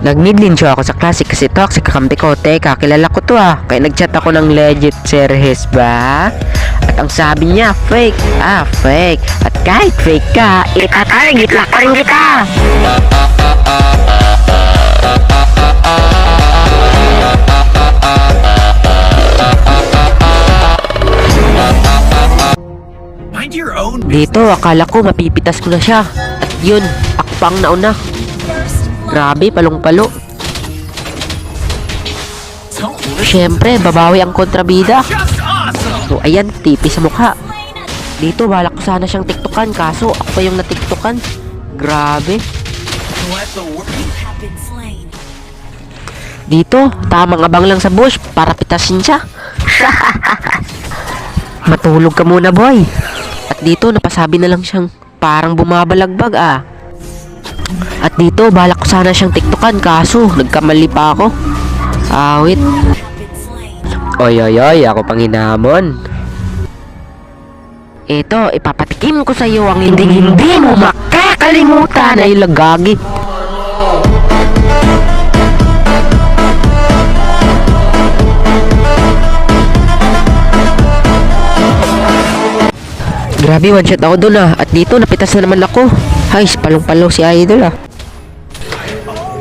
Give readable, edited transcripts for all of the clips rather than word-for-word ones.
Nag-midlin siya ako sa classic kasi toxic kakampi ko. Teka, kilala ko to ah. Kaya nag-chat ako ng legit Serhes ba? At ang sabi niya, fake. Fake. At kahit fake ka, itatarget lang pa rin kita. Mind your own Dito, akala ko mapipitas ko na siya. At yun, ako pang nauna. Grabe, palong-palo. Don't listen. Siyempre, babawi ang kontrabida. Just awesome. So, ayan, tipi sa mukha. Dito, balak ko sana siyang tiktokan. Kaso, ako pa yung natiktokan. Grabe. Let the world. Dito, tamang abang lang sa bush para pitasin siya. Matulog ka muna, boy. At dito, napasabi na lang siyang parang bumabalagbag ah. At dito, balak ko sana siyang tiktokan. Kaso, nagkamali pa ako. Awit. Oy, ako pang hinamon. Ito, ipapatikim ko sa iyo ang hindi mo makakalimutan ay lagagi. Grabe, one shot ako dun ah. At dito, napitas na naman ako. Ay, palong-palo si Idol ah.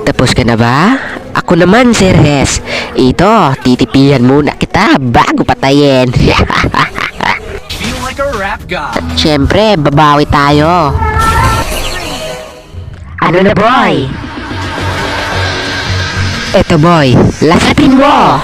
Tapos ka na ba? Ako naman, Serhes. Ito, titipihan muna kita bago patayin. Feel like a rap god. At syempre, babawi tayo. Ano na, boy? Eto, boy. Lasapin mo!